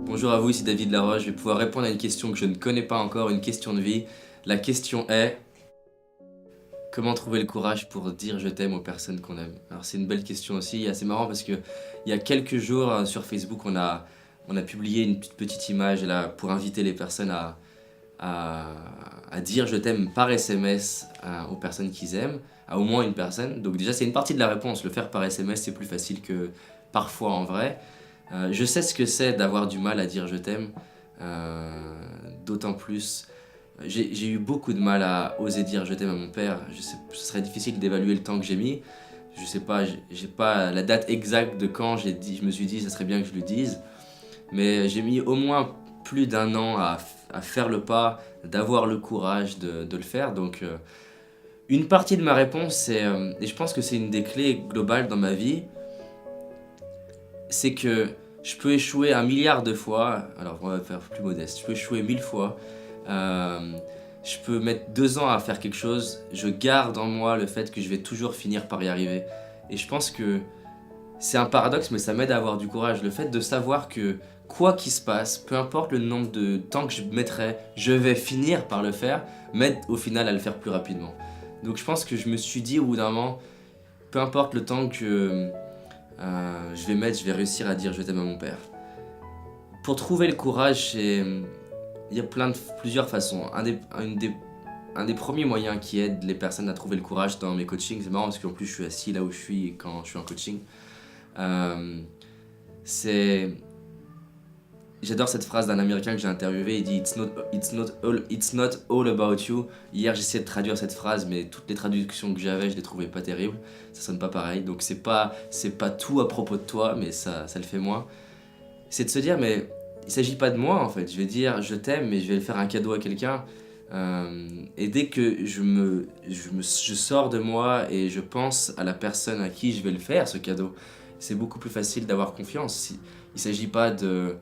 Bonjour à vous, ici David Laroche. Je vais pouvoir répondre à une question que je ne connais pas encore, une question de vie. La question est: comment trouver le courage pour dire je t'aime aux personnes qu'on aime? Alors c'est une belle question aussi, et assez marrant parce que il y a quelques jours sur Facebook on a publié une petite image là, pour inviter les personnes à, à dire je t'aime par SMS aux personnes qu'ils aiment, à au moins une personne. Donc déjà c'est une partie de la réponse, le faire par SMS c'est plus facile que parfois en vrai. Je sais ce que c'est d'avoir du mal à dire je t'aime, d'autant plus. J'ai eu beaucoup de mal à oser dire je t'aime à mon père. Ce serait difficile d'évaluer le temps que j'ai mis. Je sais pas, j'ai pas la date exacte de quand je me suis dit ça serait bien que je le dise. Mais j'ai mis au moins plus d'un an à faire le pas, d'avoir le courage de le faire. Donc une partie de ma réponse, et je pense que c'est une des clés globales dans ma vie, c'est que je peux échouer 1 milliard de fois, alors on va faire plus modeste, je peux échouer 1000 fois, je peux mettre 2 ans à faire quelque chose, je garde en moi le fait que je vais toujours finir par y arriver. Et je pense que c'est un paradoxe, mais ça m'aide à avoir du courage, le fait de savoir que quoi qu'il se passe, peu importe le nombre de temps que je mettrai, je vais finir par le faire, m'aide au final à le faire plus rapidement. Donc je pense que je me suis dit au bout d'un moment, peu importe le temps que je vais mettre, je vais réussir à dire je t'aime à mon père. Pour trouver le courage, il y a plusieurs façons. Un des premiers moyens qui aide les personnes à trouver le courage dans mes coachings, c'est marrant parce qu'en plus je suis assis là où je suis quand je suis en coaching, c'est... J'adore cette phrase d'un américain que j'ai interviewé, il dit it's not all about you. Hier j'essayais de traduire cette phrase, mais toutes les traductions que j'avais, je les trouvais pas terribles, ça sonne pas pareil, donc c'est pas tout à propos de toi, mais ça le fait moins. C'est de se dire, mais il s'agit pas de moi en fait, je vais dire je t'aime, mais je vais faire un cadeau à quelqu'un. Et dès que je sors de moi et je pense à la personne à qui je vais le faire ce cadeau, c'est beaucoup plus facile d'avoir confiance. Il s'agit pas de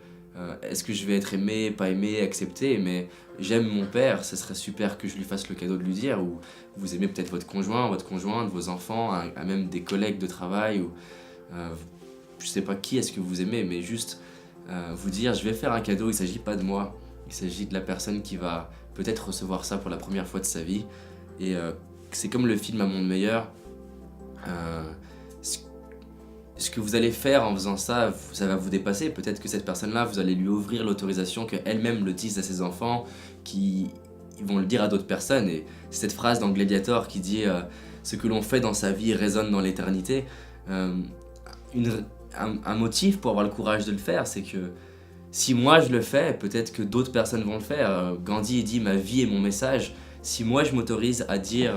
est-ce que je vais être aimé, pas aimé, accepté, mais j'aime mon père, ce serait super que je lui fasse le cadeau de lui dire, ou vous aimez peut-être votre conjoint, votre conjointe, vos enfants, à même des collègues de travail, ou je sais pas qui est-ce que vous aimez, mais juste vous dire je vais faire un cadeau, il s'agit pas de moi, il s'agit de la personne qui va peut-être recevoir ça pour la première fois de sa vie. Et c'est comme le film Un monde meilleur. Euh, ce que vous allez faire en faisant ça, ça va vous dépasser. Peut-être que cette personne-là, vous allez lui ouvrir l'autorisation qu'elle-même le dise à ses enfants, qui ils vont le dire à d'autres personnes. Et c'est cette phrase dans Gladiator qui dit ce que l'on fait dans sa vie résonne dans l'éternité. Euh, un motif pour avoir le courage de le faire, c'est que si moi je le fais, peut-être que d'autres personnes vont le faire. Gandhi dit ma vie est mon message. Si moi je m'autorise à dire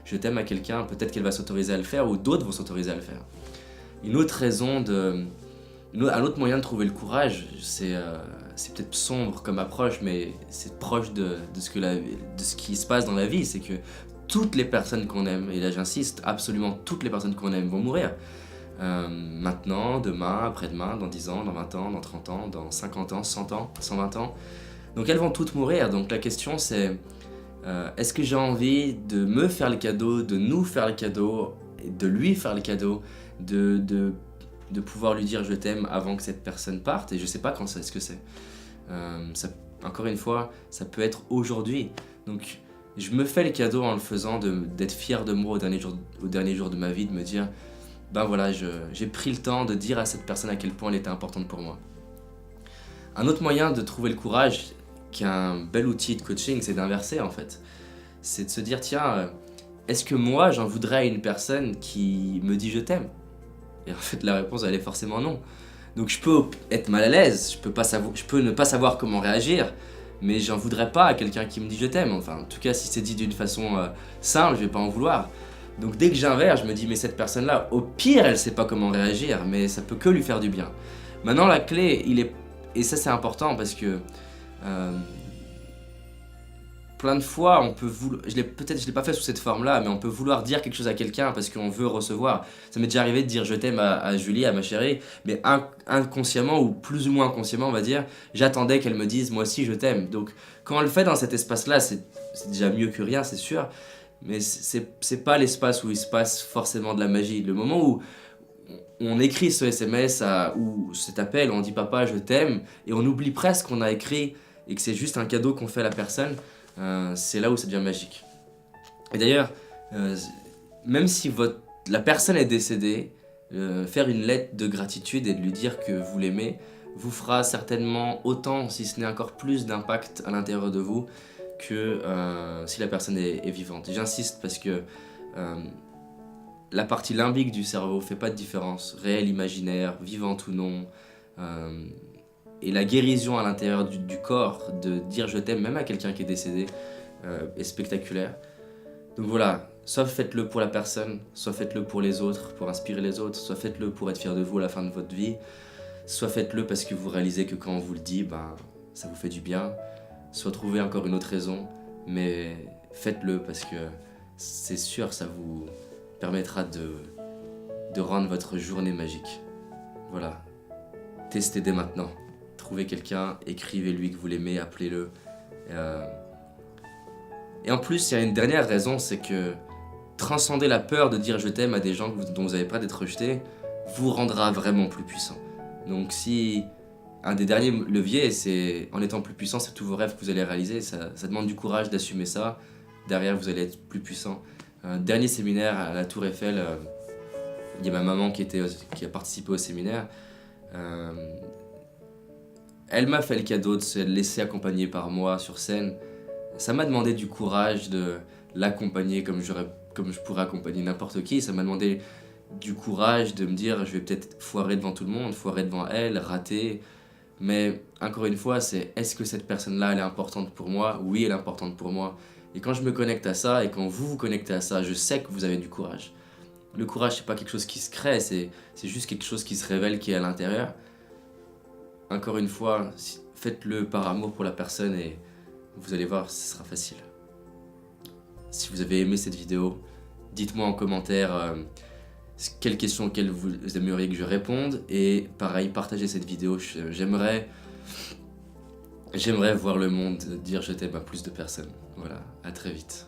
je t'aime à quelqu'un, peut-être qu'elle va s'autoriser à le faire, ou d'autres vont s'autoriser à le faire. Une autre un autre moyen de trouver le courage, c'est peut-être sombre comme approche, mais c'est proche de ce qui se passe dans la vie, c'est que toutes les personnes qu'on aime, et là j'insiste, absolument toutes les personnes qu'on aime vont mourir. Maintenant, demain, après-demain, dans 10 ans, dans 20 ans, dans 30 ans, dans 50 ans, 100 ans, 120 ans. Donc elles vont toutes mourir, donc la question c'est est-ce que j'ai envie de me faire le cadeau, de nous faire le cadeau, de lui faire le cadeau, de pouvoir lui dire je t'aime avant que cette personne parte, et je sais pas quand c'est ce que c'est. Encore une fois, ça peut être aujourd'hui. Donc je me fais le cadeau en le faisant, d'être fier de moi au dernier jour de ma vie, de me dire ben voilà, j'ai pris le temps de dire à cette personne à quel point elle était importante pour moi. Un autre moyen de trouver le courage, qui est un bel outil de coaching, c'est d'inverser en fait. C'est de se dire tiens, est-ce que moi j'en voudrais à une personne qui me dit je t'aime? Et en fait la réponse elle est forcément non. Donc je peux être mal à l'aise, je peux ne pas savoir comment réagir, mais j'en voudrais pas à quelqu'un qui me dit je t'aime. Enfin en tout cas si c'est dit d'une façon simple, je vais pas en vouloir. Donc dès que j'inverse, je me dis mais cette personne-là, au pire elle sait pas comment réagir, mais ça peut que lui faire du bien. Maintenant la clé, et ça c'est important parce que plein de fois, on peut vouloir, peut-être je l'ai pas fait sous cette forme-là, mais on peut vouloir dire quelque chose à quelqu'un parce qu'on veut recevoir. Ça m'est déjà arrivé de dire je t'aime à Julie, à ma chérie, mais inconsciemment ou plus ou moins inconsciemment, on va dire, j'attendais qu'elle me dise moi aussi je t'aime. Donc quand on le fait dans cet espace-là, c'est déjà mieux que rien, c'est sûr, mais c'est pas l'espace où il se passe forcément de la magie. Le moment où on écrit ce SMS ou cet appel, on dit papa je t'aime, et on oublie presque qu'on a écrit et que c'est juste un cadeau qu'on fait à la personne, c'est là où ça devient magique. Et d'ailleurs, euh, même si la personne est décédée, faire une lettre de gratitude et de lui dire que vous l'aimez vous fera certainement autant, si ce n'est encore plus d'impact à l'intérieur de vous que si la personne est vivante. Et j'insiste parce que la partie limbique du cerveau fait pas de différence, réelle, imaginaire, vivante ou non. Euh, et la guérison à l'intérieur du corps, de dire je t'aime même à quelqu'un qui est décédé, est spectaculaire. Donc voilà, soit faites-le pour la personne, soit faites-le pour les autres, pour inspirer les autres, soit faites-le pour être fier de vous à la fin de votre vie, soit faites-le parce que vous réalisez que quand on vous le dit, ben, ça vous fait du bien, soit trouvez encore une autre raison, mais faites-le parce que c'est sûr, ça vous permettra de rendre votre journée magique. Voilà, testez dès maintenant. Trouvez quelqu'un, écrivez-lui que vous l'aimez, appelez-le. Et en plus, il y a une dernière raison, c'est que transcender la peur de dire je t'aime à des gens dont vous n'avez pas d'être rejeté vous rendra vraiment plus puissant. Donc si un des derniers leviers, c'est en étant plus puissant, c'est tous vos rêves que vous allez réaliser, ça demande du courage d'assumer ça. Derrière, vous allez être plus puissant. Dernier séminaire à la Tour Eiffel, il y a ma maman qui a participé au séminaire. Elle m'a fait le cadeau de se laisser accompagner par moi sur scène. Ça m'a demandé du courage de l'accompagner comme je pourrais accompagner n'importe qui. Ça m'a demandé du courage de me dire je vais peut-être foirer devant tout le monde, foirer devant elle, rater. Mais encore une fois, c'est est-ce que cette personne-là, elle est importante pour moi? Oui, elle est importante pour moi. Et quand je me connecte à ça et quand vous vous connectez à ça, je sais que vous avez du courage. Le courage, c'est pas quelque chose qui se crée, c'est juste quelque chose qui se révèle, qui est à l'intérieur. Encore une fois, faites-le par amour pour la personne et vous allez voir, ce sera facile. Si vous avez aimé cette vidéo, dites-moi en commentaire quelles questions auxquelles vous aimeriez que je réponde. Et pareil, partagez cette vidéo, j'aimerais voir le monde dire je t'aime à plus de personnes. Voilà, à très vite.